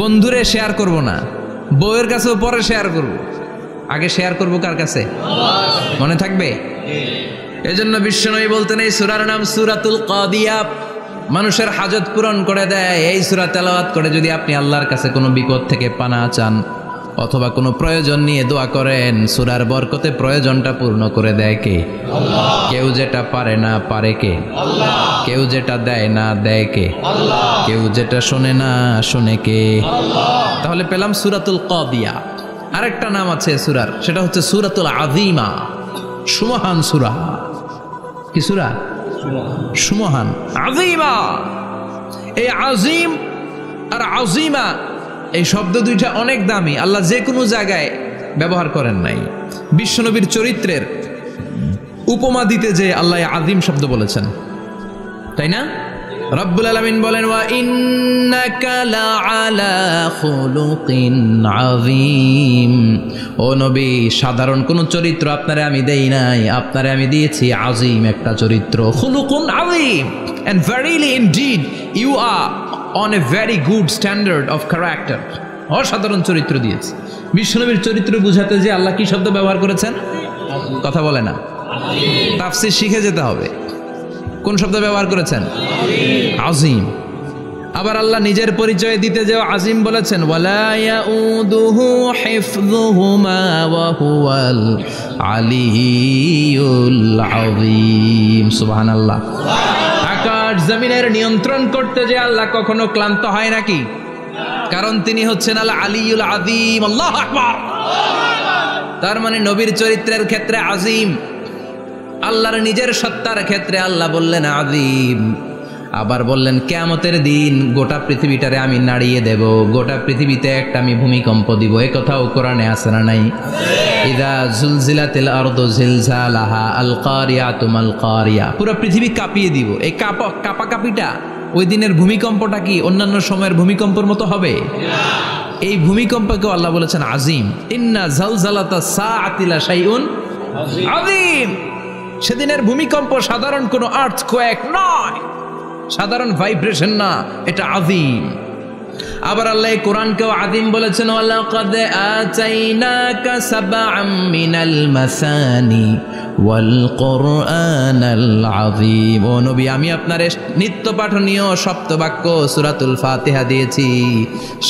বন্ধুরে শেয়ার করব না, বউয়ের কাছেও পরে শেয়ার করব, আগে শেয়ার করব কার কাছে? মনে থাকবে? এজন্য বিশ্বনবী বলতেন, এই সূরার নাম সূরাতুল কাদিয়া, মানুষের হাজত পূরণ করে দেয়। এই সূরা তেলাওয়াত করে যদি আপনি আল্লাহর কাছে কোনো বিপদ থেকে পানা চান অথবা কোনো প্রয়োজন নিয়ে দোয়া করেন, সূরার বরকতে প্রয়োজনটা পূর্ণ করে দেয় কে? আল্লাহ। কেউ যেটা পারে না পারে কে? আল্লাহ। কেউ যেটা দেয় না দেয় কে? আল্লাহ। কেউ যেটা শোনে না শোনে কে? আল্লাহ। তাহলে পেলাম সূরাতুল কাদিয়া। আরেকটা নাম আছে সূরার, সেটা হচ্ছে সূরাতুল আযীমা, সুমহান সূরা। কি সূরা? সুমহান, আযীমা। এই আযীম আর আযীমা এই শব্দ দুইটা অনেক দামি, আল্লাহ যে কোনো জায়গায় ব্যবহার করেন নাই। বিশ্বনবীর চরিত্রের উপমা দিতে যে আল্লাহ আযীম শব্দ বলেছেন, তাই না? রব্বুল আলামিন বলেন, ওয়া ইন্নাকা লাআলা খুলুকিন আযীম। ও নবী, সাধারণ কোন চরিত্র আপনারে আমি দেই নাই, আপনারে আমি দিয়েছি আযীম একটা চরিত্র, খুলুকুন আযীম। And verily indeed you are on a very good standard of character. অসাধারণ চরিত্র দিয়েছি। বিশ্বনবীর চরিত্র বুঝাতে যে আল্লাহ কি শব্দ ব্যবহার করেছেন? কথা বলে না, তাফসীর শিখে যেতে হবে। কোন শব্দ ব্যবহার করেছেন? আযীম। আবার আল্লাহ নিজের পরিচয় দিতে যে আযীম বলেছেন, ওয়ালা ইয়াউদুহু হিফযুহুমা ওয়া হুয়াল আলিয়্যুল আযীম। সুবহানাল্লাহ। আকাশ জমিনের নিয়ন্ত্রণ করতে যে আল্লাহ কখনো ক্লান্ত হয় নাকি? কারণ তিনি হচ্ছেন আল আলিয়্যুল আযীম। আল্লাহু আকবার। তার মানে নবীর চরিত্রের ক্ষেত্রে আযীম, আল্লাহর নিজের সত্তার ক্ষেত্রে আল্লাহ বললেন আযীম। আবার বললেন কিয়ামতের দিন গোটা পৃথিবীটারে আমি নাড়িয়ে দেব, গোটা পৃথিবীতে একটা আমি ভূমিকম্প দিব। এই কথাও কোরআনে আছে না নাই? ইযা জুলজিলাতিল আরদু জিলজালাহা আল কারিয়াতু মাল কারিয়া। পুরো পৃথিবী কাঁপিয়ে দিব। এই কাঁপাকাঁপিটা ওই দিনের ভূমিকম্পটা কি অন্যান্য সময়ের ভূমিকম্পের মতো হবে? এই ভূমিকম্পকে আল্লাহ বলেছেন আযীম। ইন্না জালজালাতাস সাআতি লা শাইউন আযীম। সেদিনের ভূমিকম্প সাধারণ কোনো আর্থকোয়েক নয়, সাধারণ ভাইব্রেশন না, এটা আযীম। আবার আল্লাহ এই কোরআনকেও আযীম বলেছেন, ওয়ালাকাদ আতাইনাকা সাবআম মিনাল মাসানি ওয়াল কুরআনাল আযীম। ও নবী, আমি আপনার নিত্য পাঠনীয় সপ্তবাক্য সূরাতুল ফাতিহা দিয়েছি,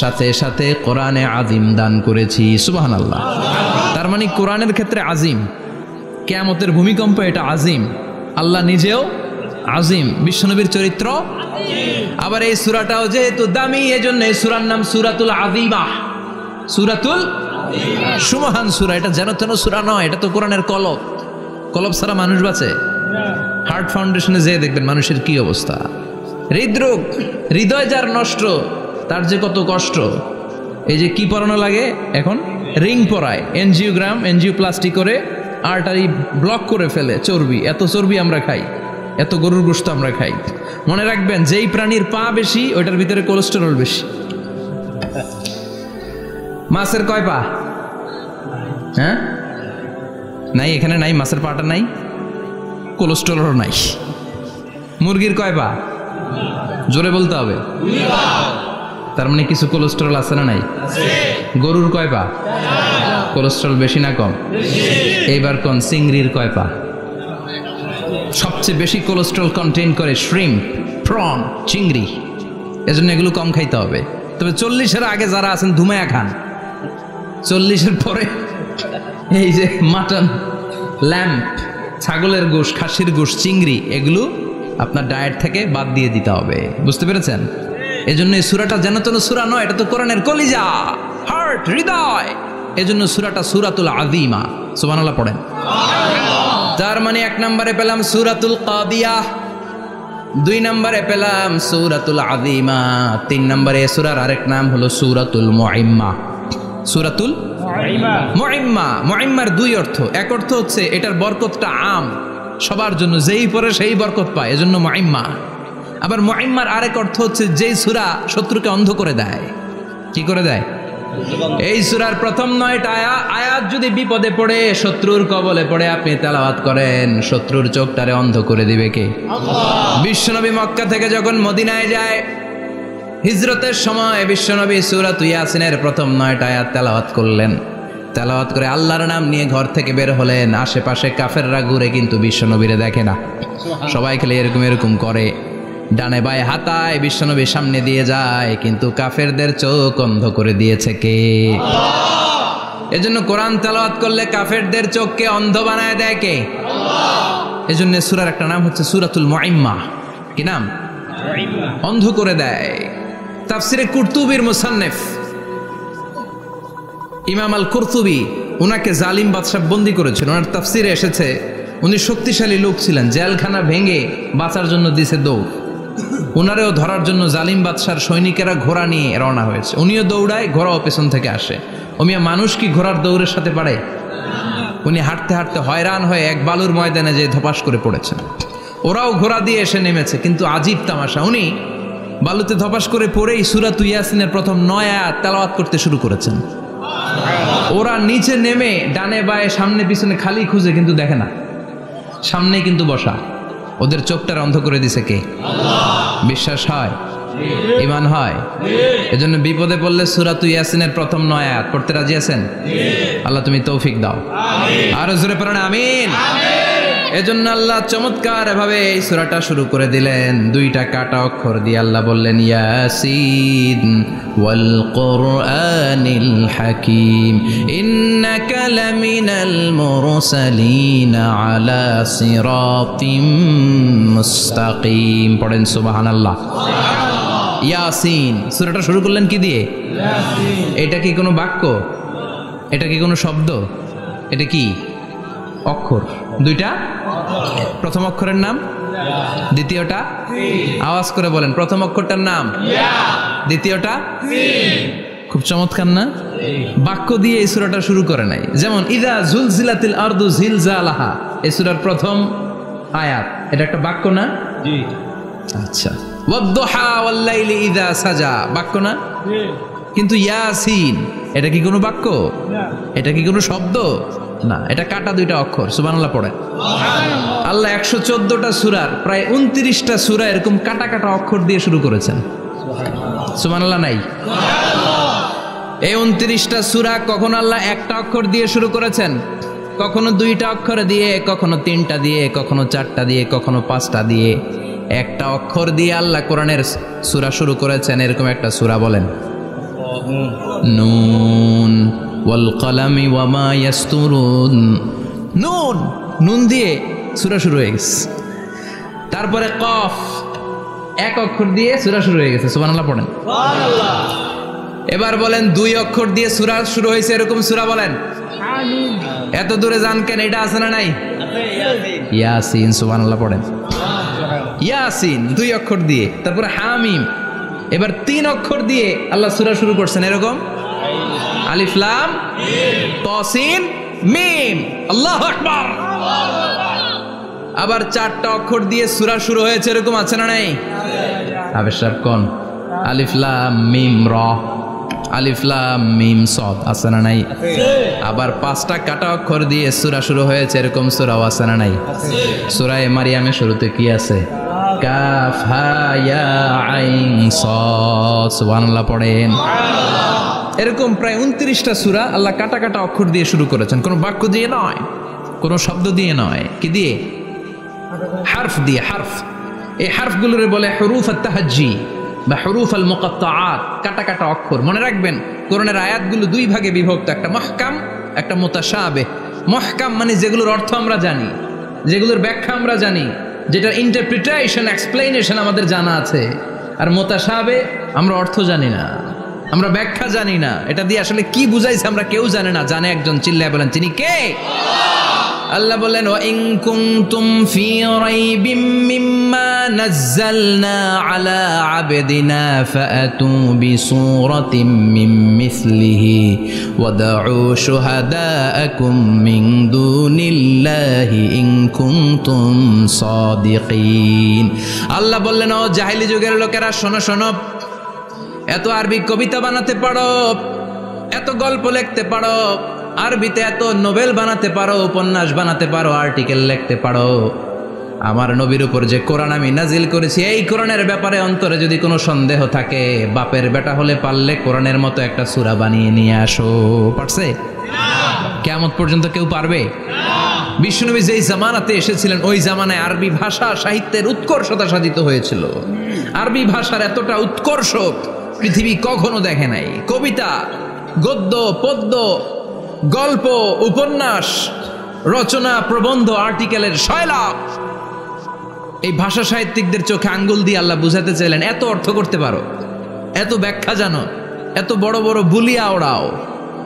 সাথে সাথে কোরআনে আযীম দান করেছি। সুবহানাল্লাহ। তার মানে কোরআনের ক্ষেত্রে আযীম, কিয়ামতের ভূমিকম্প এটা আযীম, আল্লাহ নিজেও আযীম, বিশ্বনবীর চরিত্র আবার এই সূরাটাও যেহেতু দামি, এজন্য এই সূরার নাম সূরাতুল আযীমা, সূরাতুল সুমহান সূরা। এটা যেন তেন সূরা নয়, এটা তো কোরআনের কলব। কলব ছাড়া মানুষ বাঁচে? হার্ট ফাউন্ডেশনে যেয়ে দেখবেন মানুষের কি অবস্থা। হৃদরোগ, হৃদয় যার নষ্ট, তার যে কত কষ্ট। এই যে কি পরানো লাগে এখন, রিং পরায়, এনজিওগ্রাম, এনজিওপ্লাস্টি করে আর্টারি ব্লক করে ফেলে। চর্বি, এত চর্বি আমরা খাই, এত গরুর গোশত আমরা খাই। মনে রাখবেন, যেই প্রাণীর পা বেশি ওইটার ভিতরে কোলেস্টেরল বেশি। মাছের কয় পা? হ্যাঁ, নাই, এখানে নাই, মাছের পাটা নাই, কোলেস্টেরলও নাই। মুরগির কয় পা? জোরে বলতে হবে। তার মানে কিছু কোলেস্টেরল আছে না নাই? গরুর কয় পা? কোলেস্টেরল বেশি না কম? এইবার কোন চিংড়ির কয় পা? সবচেয়ে বেশি কোলেস্টেরল কন্টেইন করে শ্রিম্প, প্রন, চিংড়ি। এজন্য এগুলো কম খাইতে হবে। তবে 40-এর আগে যারা আছেন ধুমায়া খান, 40-এর পরে এই যে মাটন, ল্যাম্প, ছাগলের গোশ, খাসির গোশ, চিংড়ি, এগুলো আপনার ডায়েট থেকে বাদ দিয়ে দিতে হবে। বুঝতে পেরেছেন? এজন্য এই সূরাটা যেন তেন সূরা নয়, এটা তো কোরআনের কলিজা, হার্ট, হৃদয়। এজন্য সূরাটা সূরাতুল আযীমা। সুবহানাল্লাহ পড়েন। তার মানে 1 নম্বরে পেলাম সূরাতুল কাদিয়াহ, 2 নম্বরে পেলাম সূরাতুল আযীমা, 3 নম্বরে সূরার আরেক নাম হলো সূরাতুল মুইম্মা। সূরাতুল মুইম্মা। মুইম্মার 2 অর্থ। এক অর্থ হচ্ছে এটার বরকতটা আম, সবার জন্য, যেই পড়ে সেই বরকত পায়, এজন্য মুইম্মা। আবার মুইম্মার আরেক অর্থ হচ্ছে যেই সূরা শত্রুকে অন্ধ করে দেয়। কি করে দেয়? এই সূরার প্রথম 9টা আয়াত যদি বিপদে পড়ে, শত্রুর কবলে পড়ে আপনি তেলাওয়াত করেন, শত্রুর চোখটারে অন্ধ করে দিবে কে? আল্লাহ। বিশ্বনবী মক্কা থেকে যখন মদিনায় যায়, হিজরতের সময় বিশ্বনবী সূরাত ইয়াসিনের প্রথম 9টা আয়াত তেলাওয়াত করলেন। তেলাওয়াত করে আল্লাহর নাম নিয়ে ঘর থেকে বের হলেন। আশেপাশে কাফেররা ঘুরে কিন্তু বিশ্বনবীরে দেখে না, সবাই খেলে এরকম এরকম করে, ডানে বায়ে হাতায়, বিশ্বনবী সামনে দিয়ে যায়, কিন্তু কাফেরদের চোখ অন্ধ করে দিয়েছে কে? আল্লাহ। এজন্য কোরআন তেলাওয়াত করলে কাফেরদের চোখকে অন্ধ বানায় দেয় কে? আল্লাহ। এজন্য সূরার একটা নাম হচ্ছে সূরাতুল মুইম্মা। কি নাম? অন্ধ করে দেয়। তাফসিরে কুরতুবির মুসান্নিফ ইমাম আল কুরতুবি, উনাকে জালিম বাদশা বন্দী করেছিল। ওনার তাফসিরে এসেছে উনি শক্তিশালী লোক ছিলেন, জেলখানা ভেঙে বাঁচার জন্য দিছে দৌড়। উনারেও ধরার জন্য জালিম বাদশার সৈনিকেরা ঘোড়া নিয়ে রওনা হয়েছে। উনিও দৌড়ায়, ঘোড়াও পেছন থেকে আসে। ওমিয়া মানুষ কি ঘোড়ার দৌড়ের সাথে পারে? উনি হাঁটতে হাঁটতে হয়রান হয়ে এক বালুর ময়দানে যে ধপাস করে পড়েছেন। ওরাও ঘোড়া দিয়ে এসে নেমেছে, কিন্তু আজীব তামাশা, উনি বালুতে ধপাস করে পড়েই সূরাত ইয়াসিনের প্রথম 9 আয়াত তেলাওয়াত করতে শুরু করেছেন। ওরা নিচে নেমে ডানে বায়ে সামনে পিছনে খালি খুঁজে, কিন্তু দেখে না, সামনে কিন্তু বসা। ওদের চোখটার অন্ধ করে দিছে কে? আল্লাহ। বিশ্বাস হয়? ঈমান হয়? এজন্য বিপদে পড়লে সূরাত ইয়াসিনের প্রথম 9 আয়াত পড়তে রাজি আছেন? আল্লাহ তুমি তৌফিক দাও। আমিন। আর জোরে পড়েন আমিন। এজন্য আল্লাহ চমৎকার ভাবে এই সূরাটা শুরু করে দিলেন। 2টা কাটা অক্ষর দিয়ে আল্লাহ বললেন ইয়াসিন ওয়াল কুরআনিল হাকীম ইন্নাকা লামিনাল মুরসালিন আলা সিরাতিম মুস্তাকিম। পড়েন সুবহানাল্লাহ। ইয়াসিন। সূরাটা শুরু করলেন কি দিয়ে? ইয়াসিন। এটা কি কোনো বাক্য? এটা কি কোনো শব্দ? এটা কি অক্ষর? 2টা। প্রথম অক্ষরের নাম, দ্বিতীয়টা আওয়াজ করে বলেন, প্রথম অক্ষরটার নাম, দ্বিতীয়টা। খুব চমৎকার না? বাক্য দিয়ে এই সূরাটা শুরু করে নাই। যেমন ইযা জুলজিলাতিল আরদু জিলজালাহা, এই সূরার প্রথম আয়াত, এটা একটা বাক্য না? জি। আচ্ছা। ওয়াদ-দুহা ওয়াল-লাইলি ইযা সাজা, বাক্য না? জি। কিন্তু ইয়াসিন, এটা কি কোনো বাক্য? না। এটা কি কোনো শব্দ? না, এটা কাটা 2টা অক্ষর। সুবহানাল্লাহ পড়েন। আল্লাহ 114টা সূরার প্রায় 29টা সূরা এরকম কাটা কাটা অক্ষর দিয়ে শুরু করেছেন। সুবহানাল্লাহ নাই? এই 29টা সূরা কখনো আল্লাহ একটা অক্ষর দিয়ে শুরু করেছেন, কখনো 2টা অক্ষর দিয়ে, কখনো 3টা দিয়ে, কখনো 4টা দিয়ে, কখনো 5টা দিয়ে। একটা অক্ষর দিয়ে আল্লাহ কোরআনের সূরা শুরু করেছেন, এরকম একটা সূরা বলেন। নুন ওয়াল কলামি ওয়া মা ইয়াসতুরুন। নুন, নুন দিয়ে সূরা শুরু হয়ে গেছে। তারপরে কফ, এক অক্ষর দিয়ে সূরা শুরু হয়ে গেছে। সুবহানাল্লাহ পড়েন। সুবহানাল্লাহ। এবার বলেন 2 অক্ষর দিয়ে সূরা শুরু হয়েছে, এরকম সূরা বলেন। আমিন। এত দূরে যান কেন? এটা আছে না নাই? আছে, ইয়াসিন। ইয়াসিন, সুবহানাল্লাহ পড়েন। ইয়াসিন 2 অক্ষর দিয়ে। তারপরে হামিম। এবার 3 অক্ষর দিয়ে আল্লাহ সূরা শুরু করছেন, এরকম আলিফ লাম মিম তা সিন মিম। আল্লাহু আকবার। আবার 4টা অক্ষর দিয়ে সূরা শুরু হয়েছে, এরকম আছে না নাই? হাফেজ সাহেব কোন? আলিফ লাম মিম র, আলিফ লাম মিম সদ, আছে না নাই? আবার 5টা কাটা অক্ষর দিয়ে সূরা শুরু হয়েছে, এরকম সূরাও আছে না নাই? সূরা মারিয়ামের শুরুতে কি আছে? কাফ হা ইয়া আইন সাদ। সুবহানাল্লাহ পড়েন। এরকম প্রায় 29টা সূরা আল্লাহ কাটা কাটা অক্ষর দিয়ে শুরু করেছেন, কোনো বাক্য দিয়ে নয়, কোনো শব্দ দিয়ে নয়। কি দিয়ে? হারফ দিয়ে। হারফ, এই হারফগুলোরে বলে হুরুফ আত-তাহাজ্জি বা হুরুফ আল মুকাত্তাআত, কাটা কাটা অক্ষর। মনে রাখবেন কোরআনের আয়াতগুলো 2 ভাগে বিভক্ত, একটা মুহকাম, একটা মুতাশাবিহ। মুহকাম মানে যেগুলোর অর্থ আমরা জানি, যেগুলোর ব্যাখ্যা আমরা জানি, যেটার ইন্টারপ্রিটেশন, এক্সপ্লেনেশন আমাদের জানা আছে। আর মুতাশাবিহ আমরা অর্থ জানি না, আমরা ব্যাখ্যা জানি না, এটা দিয়ে আসলে কি বুঝাইছে আমরা কেউ জানে না। জানে একজন, চিল্লায় বলেন তিনি কে? আল্লাহ বলেন ওয়া ইন কুনতুম ফি রাইবিম মিম্মা নাযালনা আলা আবদিনা ফাআতু বিসূরাতিন মিন মিসলিহি ওয়াদউ শুহাদাআকুম মিন দুনিল্লাহি ইন কুনতুম সাদিকিন। আল্লাহ বললেন ও জাহেলি যুগের লোকেরা, শোনো শোনো, এত আরবি কবিতা বানাতে পারো, এত গল্প লিখতে পারো, আরবিতে এত নোবেল বানাতে পারো, উপন্যাস বানাতে পারো, আর্টিকেল লিখতে পারো, আমার নবীর উপর যে কোরআন আমি নাজিল করেছি, এই কোরআনের ব্যাপারে অন্তরে যদি কোনো সন্দেহ থাকে, বাপের বেটা হলে পারলে কোরআনের মতো একটা সূরা বানিয়ে নিয়ে আসো। পারছে? কিয়ামত পর্যন্ত কেউ পারবে? বিশ্বনবী যেই জামানাতে এসেছিলেন, ওই জামানায় আরবি ভাষা সাহিত্যের উৎকর্ষতা সাধিত হয়েছিল। আরবি ভাষার এতটা উৎকর্ষ পৃথিবী কখনো দেখে নাই। কবিতা, গদ্য, পদ্য, গল্প, উপন্যাস, রচনা, প্রবন্ধ, আর্টিকেলের শয়লাভ। এই ভাষা সাহিত্যিকদের চোখে আঙ্গুল দিয়ে আল্লাহ বুঝাতে চাইলেন, এত অর্থ করতে পারো, এত ব্যাখ্যা জানো, এত বড় বড় বুলিয়া ওড়াও,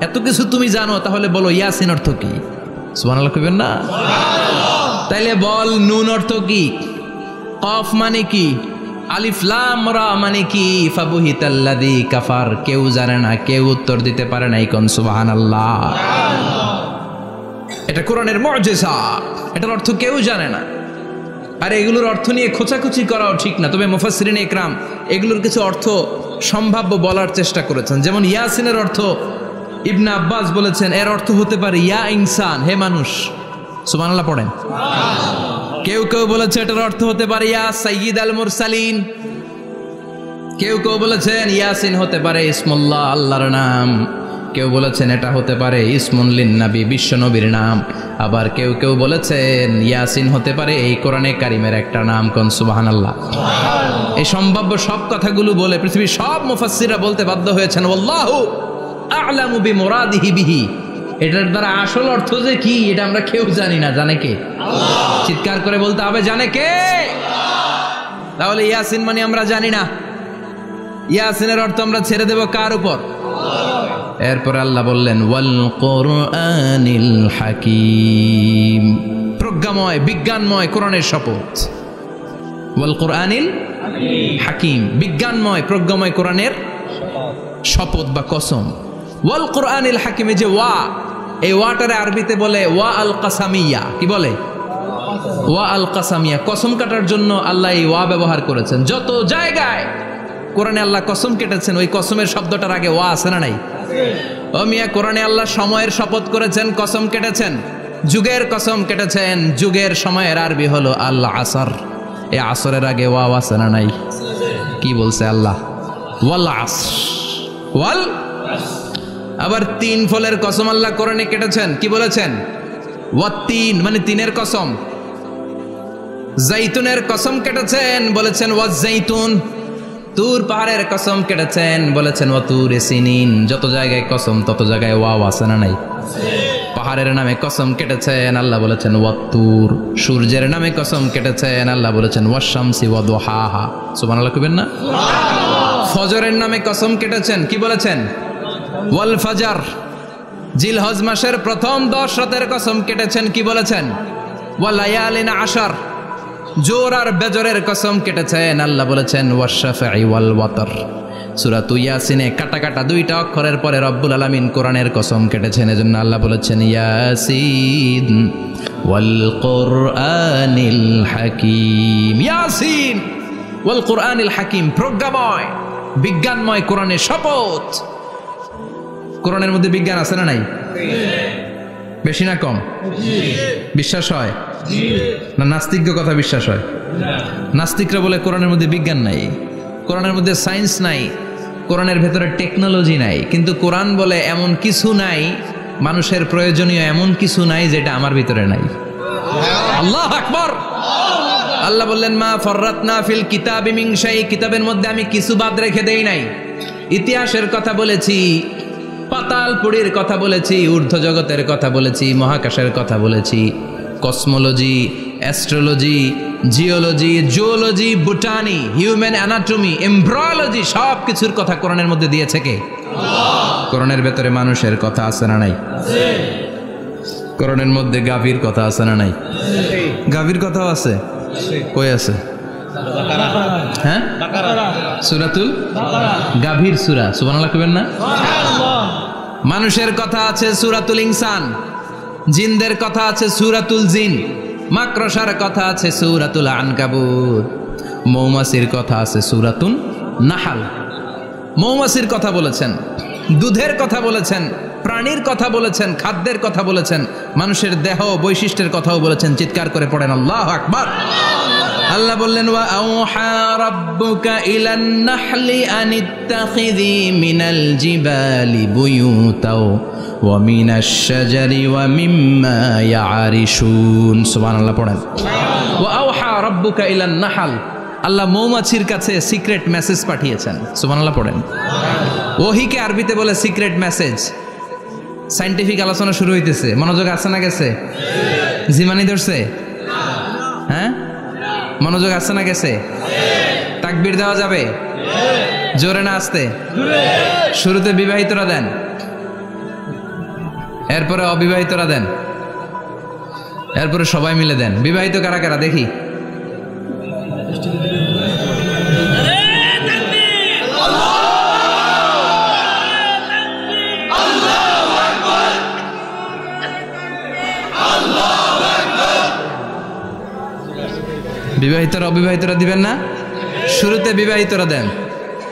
এত কিছু তুমি জানো, তাহলে বলো ইয়াসিন অর্থ কি? সুবহানাল্লাহ কইবেন না? তাইলে বল নুন অর্থ কি? কফ মানে কি? আলিফ লাম রা মানে কি? ফাবুহিতাল্লাযী কাফার। কেউ জানে না, কেউ উত্তর দিতে পারে না। কোন সুবহানাল্লাহ। এটা কোরআনের মুজিজা, এটার অর্থ কেউ জানে না। আর এগুলোর অর্থ নিয়ে খোঁচাখুচি করাও ঠিক না। তবে মুফাসসিরিন ইকরাম এগুলোর কিছু অর্থ সম্ভাব্য বলার চেষ্টা করেছেন। যেমন ইয়াসিনের অর্থ ইবনে আব্বাস বলেছেন, এর অর্থ হতে পারে ইয়া ইনসান, হে মানুষ। সুবহানাল্লাহ পড়েন। কেউ কেউ বলেছে এটার অর্থ হতে পারে ইয়া সাইয়্যিদ আল মুরসালিন। কেউ কেউ বলেছেন ইয়াসিন হতে পারে ইসমুল্লাহ, আল্লাহর নাম। কেউ বলেছেন এটা হতে পারে ইসমুন লিন নবী, বিশ্ব নবীর নাম। আবার কেউ কেউ বলেছেন ইয়াসিন হতে পারে এই কোরআনে কারিমের একটা নাম। কোন সুবহানাল্লাহ। এই সম্ভাব্য সব কথাগুলো বলে পৃথিবীর সব মুফাসসিররা বলতে বাধ্য হয়েছেন আল্লাহু আ'লামু বিমুরাদিহি বিহি। এটার দ্বারা আসল অর্থ যে কি এটা আমরা কেউ জানি না। জানে কে? আল্লাহ। চিৎকার করে বলতে হবে, জানে কে? আল্লাহ। তাহলে ইয়াসিন মানে আমরা জানি না। ইয়াসিনের অর্থ আমরা ছেড়ে দেব কার উপর? আল্লাহ। এরপর আল্লাহ বললেন ওয়াল কুরআনিল হাকীম, প্রজ্ঞাময়, বিজ্ঞানময় কোরআনের শপথ। ওয়াল কুরআনিল হাকীম, বিজ্ঞানময়, প্রজ্ঞাময় কোরআনের শপথ বা কসম। ওয়াল কুরআনিল হাকিমে যে ওয়া, এই ওয়াটারে আরবিতে বলে ওয়া আল কাসামিয়া। কি বলে? ওয়া আল কাসামিয়া। কসম কাটার জন্য আল্লাহ এই ওয়া ব্যবহার করেছেন। যত জায়গায় কোরআনে আল্লাহ কসম কেটেছেন, ওই কসমের শব্দটার আগে ওয়া আছে না নাই? ও মিয়া, কোরআনে আল্লাহ সময়ের শপথ করেছেন, কসম কেটেছেন, যুগের কসম কেটেছেন। যুগের সময়ের আরবি হলো আল আসর। এই আসরের আগে ওয়া আছে না নাই? কি বলছে আল্লাহ? ওয়াল আসর, ওয়াল। আবার 3 ফলের কসম আল্লাহ কোরআনে কেটেছেন, কি বলেছেন? ওয়াত্তিন মানে 3-এর কসম। জাইতুনের কসম কেটেছেন, বলেছেন ওয়াজ্জাইতুন। তুর পাহাড়ের কসম কেটেছেন, বলেছেন ওয়াতুরে সিনিন। যত জায়গায় কসম তত জায়গায় ওয়াও আছে না নাই? পাহাড়ের নামে কসম কেটেছেন, আল্লাহ বলেছেন ওয়াত্তুর। সূর্যের নামে কসম কেটেছেন, আল্লাহ বলেছেন ওয়াশ-শামসি ওয়াদুহাহা। সুবহানাল্লাহ কইবেন না? ফজরের নামে কসম কেটেছেন, কি বলেছেন? ওয়াল ফাজর। জিলহজ মাসের প্রথম 10 রাতের কসম কেটেছেন, কি বলেছেন? ওয়ালায়ালিন আশর। জোর আর বেজরের কসম কেটেছেন, আল্লাহ বলেছেন ওয়াশ-শাফঈ ওয়াল ওয়াতর। সূরা ইয়াসিনে কাটা কাটা 2টা অক্ষরের পরে রব্বুল আলামিন কোরআনের কসম কেটেছেন, এজন্য আল্লাহ বলেছেন ইয়াসিন ওয়াল কুরআনিল হাকীম। ইয়াসিন ওয়াল কুরআনিল হাকীম, প্রজ্ঞাময় বিজ্ঞানময় কোরআনের শপথ। কোরআনের মধ্যে বিজ্ঞান আছে না নাই? বেশি না কম? বিশ্বাস হয় না? নাস্তিক কথা বিশ্বাস হয়? নাস্তিকরা বলে কোরআনের মধ্যে বিজ্ঞান নাই, কোরআনের মধ্যে সায়েন্স নাই, কোরআনের ভেতরে টেকনোলজি নাই। কিন্তু কোরআন বলে এমন কিছু নাই, মানুষের প্রয়োজনীয় এমন কিছু নাই যেটা আমার ভিতরে নাই। আল্লাহু আকবার। আল্লাহ বললেন মা ফাররাতনা ফিল কিতাবি মিন শাই, কিতাবের মধ্যে আমি কিছু বাদ রেখে দেই নাই। ইতিহাসের কথা বলেছি, পাতালপুরীর কথা বলেছি, ঊর্ধ্ব জগতের কথা বলেছি, মহাকাশের কথা বলেছি, cosmology, astrology, geology, zoology, botany, human anatomy, embryology, সব কিছুর কথা কোরআনের মধ্যে দিয়েছে কে? কোরআনের ভেতরে মানুষের কথা আছে না নাই? কোরআনের মধ্যে গাভীর কথা আছে না নাই? গাভীর কথাও আছে। কই আছে? হ্যাঁ, সূরাতুল গাভীর সূরা। সুবহানাল্লাহ কইবেন না? মানুষের কথা আছে সূরাতুল ইনসান, জিনদের কথা আছে সূরাতুল জিন, মাকড়সার কথা আছে সূরাতুল আনকাবুত, মৌমাছির কথা আছে সূরাতুন নাহাল। মৌমাছির কথা বলেছেন, দুধের কথা বলেছেন, প্রাণীর কথা বলেছেন, খাদ্যের কথা বলেছেন, মানুষের দেহ বৈশিষ্ট্যের কথাও বলেছেন। চিৎকার করে পড়েন আল্লাহু আকবার। আল্লাহ বললেন ওয়া আওহা রাব্বুকা ইলান নাহলি আনিত্তাখিযি মিনাল জিবালি বুয়ুতাও ওয়া মিনাশ শাজারি ওয়া মিম্মা ইয়ারিশুন। সুবহানাল্লাহ পড়েন। ওয়া আওহা রাব্বুকা ইলান নাহল, আল্লাহ মৌমাছির কাছে সিক্রেট মেসেজ পাঠিয়েছেন। সুবহানাল্লাহ পড়েন। ওহীকে আরবিতে বলে সিক্রেট মেসেজ। সায়েন্টিফিক আলোচনা শুরু হইতেছে, মনোযোগ আছে না গেছে? জিমানি ধরছে? হ্যাঁ, মনোযোগ আছে না গেছে? তাকবীর দেওয়া যাবে? জোরে না আসতে? শুরুতে বিবাহিতরা দেন, এরপরে অবিবাহিতরা দেন, এরপরে সবাই মিলে দেন। বিবাহিত কারা কারা দেখি? বিবাহিতরা অবিবাহিতরা দিবেন না? শুরুতে বিবাহিতরা দেন,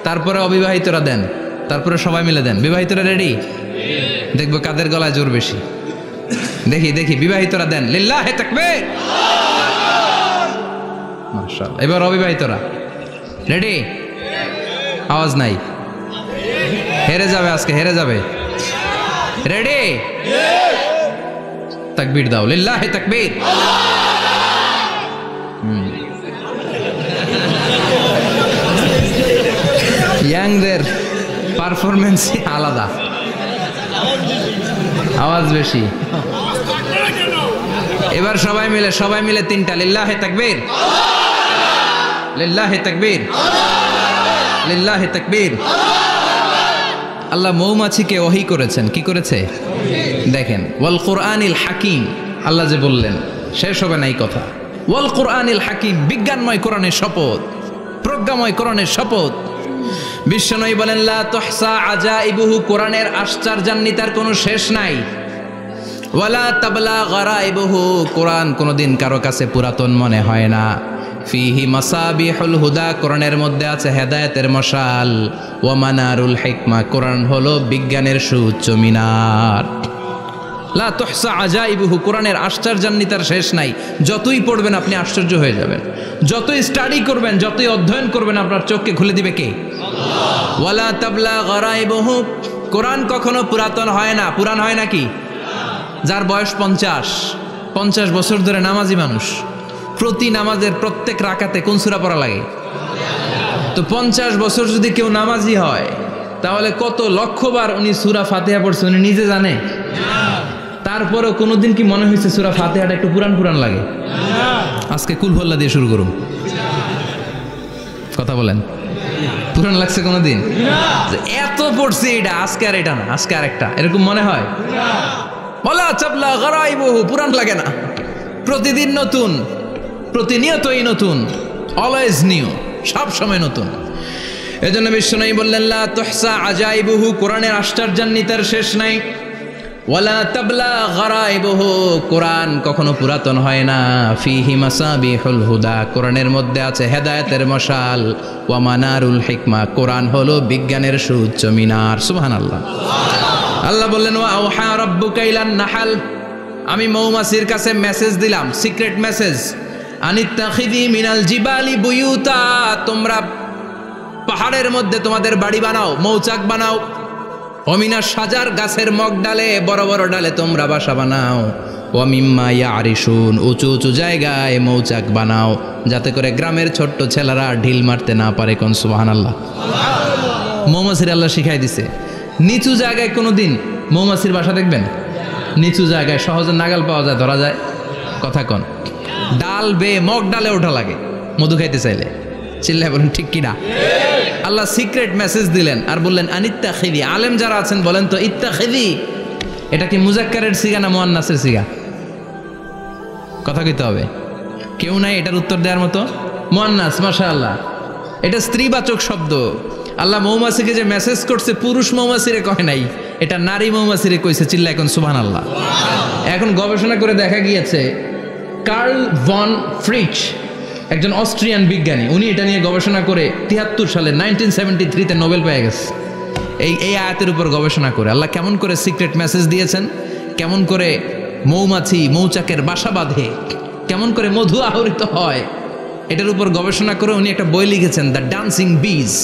তারপরে অবিবাহিতরা দেন, তারপরে সবাই মিলে দেন। বিবাহিতরা রেডি? দেখবো কাদের গলায় জোর বেশি। দেখি দেখি, বিবাহিতরা দেন। লিল্লাহি তাকবীর। মাশাআল্লাহ। এবার অবিবাহিতরা রেডি? আওয়াজ নাই, হেরে যাবে আজকে, হেরে যাবে। রেডি? তাকবীর দাও। লিল্লাহি তাকবীর। ইয়াংদের পারফরমেন্স আলাদা, আওয়াজ বেশি। এবার সবাই মিলে 3টা লিল্লাহি তাকবীর, লিল্লাহি তাকবীর, লিল্লাহি তাকবীর। আল্লাহ মৌমাছিকে ওহী করেছেন। কি করেছে দেখেন। ওয়াল কুরআনিল হাকিম, আল্লাহ যে বললেন শেষ হবে না এই কথা। ওয়াল কুরআনিল হাকিম, বিজ্ঞানময় কোরআনের শপথ, প্রজ্ঞাময় কোরআনের শপথ। বিশ্বনবী বলেন লা তুহসা আজাইবুহু, কোরআনের আশ্চর্যান্বিতার কোনো শেষ নাই। ওয়ালা তাবলা গারাইবুহু, কোরআন কোনোদিন কারো কাছে পুরাতন মনে হয় না। ফিহি মাসাবিহুল হুদা, কোরআনের মধ্যে আছে হেদায়েতের মশাল। ওয়া মানারুল হিকমা, কোরআন হলো বিজ্ঞানের সুউচ্চ মিনার। লা তুহসা আজাইবুহু, কোরআনের আশ্চর্যান্বিতার শেষ নাই। যতই পড়বেন আপনি আশ্চর্য হয়ে যাবেন, যতই স্টাডি করবেন, যতই অধ্যয়ন করবেন, আপনার চোখকে খুলে দিবে কে? ওয়ালা তাবলা গরাইবহু, কোরআন কখনো পুরাতন হয় না। পুরান হয় নাকি? যার বয়স 50 বছর ধরে নামাজি মানুষ, প্রতি নামাজের প্রত্যেক রাকাতে কোন সূরা পড়া লাগে? তো 50 বছর যদি কেউ নামাজি হয়, তাহলে কত লক্ষবার উনি সূরা ফাতিহা পড়ছে উনি নিজে জানে? তারপরেও কোনোদিন কি মনে হয়েছে সূরা ফাতিহাটা একটু পুরান পুরান লাগে? আজকে কুল হল্লা দিয়ে শুরু করুন, কথা বলেন। পুরান লাগছে কোনোদিন? এত পড়ছি এটা, আজকে আর এটা না, আজকে আর একটা, এরকম মনে হয়? বলা চাপলা গরাইবহু, পুরান লাগে না। প্রতিদিন নতুন, প্রতিনিয়তই নতুন, অলওয়েজ নিউ, সব সময় নতুন। এজন্য বিশ্বনবী বললেন লা তুহসা আজাইবুহু, কোরআনের আশ্চর্যান্বিতার শেষ নাই। ওয়ালা তাবলা গরাইবুহু, কোরআন কখনো পুরাতন হয় না। ফিহি মাসাবিহুল হুদা, কোরআনের মধ্যে আছে হেদায়েতের মশাল। ওয়া মানারুল হিকমা, কোরআন হলো বিজ্ঞানের সুউচ্চ মিনার। সুবহানাল্লাহ। আল্লাহ বললেন ওয়া আওহা রাব্বুকা ইলান নাহাল, আমি মৌমাছির কাছে মেসেজ দিলাম, সিক্রেট মেসেজ। আনিত্তাখিযি মিনাল জিবালি বুয়ুতা, তোমরা পাহাড়ের মধ্যে তোমাদের বাড়ি বানাও, মৌচাক বানাও। অমিনা সাজার, গাছের মগ ডালে, বড় বড় ডালে তোমরা বাসা বানাও। ওয়ামিম্মা ইয়ারিশুন, উঁচু উঁচু জায়গায় মৌচাক বানাও, যাতে করে গ্রামের ছোট্ট ছেলেরা ঢিল মারতে না পারে। কোন সুবহানাল্লাহ। মৌমাছির আল্লাহ শিখাই দিছে। নিচু জায়গায় কোনোদিন মৌমাছির বাসা দেখবেন? নিচু জায়গায় সহজে নাগাল পাওয়া যায়, ধরা যায়। কথা কন। ডাল বে মগ ডালে ওঠা লাগে মধু খাইতে চাইলে। চিল্লায় বলেন ঠিক কিনা? আল্লাহ সিক্রেট মেসেজ দিলেন আর বললেন আনিত্তাখিযি। আলেম যারা আছেন বলেন তো, ইত্তাখিযি এটা কি মুজাক্কারের সিগা না মুয়ান্নাসের সিগা? কথা কইতে হবে। কেউ নাই এটার উত্তর দেওয়ার মতো? মুয়ান্নাস, মাশাআল্লাহ। এটা স্ত্রীবাচক শব্দ। আল্লাহ মৌমাছিকে যে মেসেজ করছে পুরুষ মৌমাছিরে কয় নাই, এটা নারী মৌমাছিরে কইছে। চিল্লা এখন সুবহানাল্লাহ। এখন গবেষণা করে দেখা গিয়েছে, কার্ল ভন ফ্রিচ একজন অস্ট্রিয়ান বিজ্ঞানী, উনি এটা নিয়ে গবেষণা করে 73 সালে 1973-তে নোবেল পেয়ে গেছে। এই আয়াতের উপর গবেষণা করে আল্লাহ কেমন করে সিক্রেট মেসেজ দিয়েছেন, কেমন করে মৌমাছি মৌচাকের বাসা বাঁধে, কেমন করে মধু আহরিত হয়, এটার উপর গবেষণা করে উনি একটা বই লিখেছেন, দ্য ডান্সিং বিজ।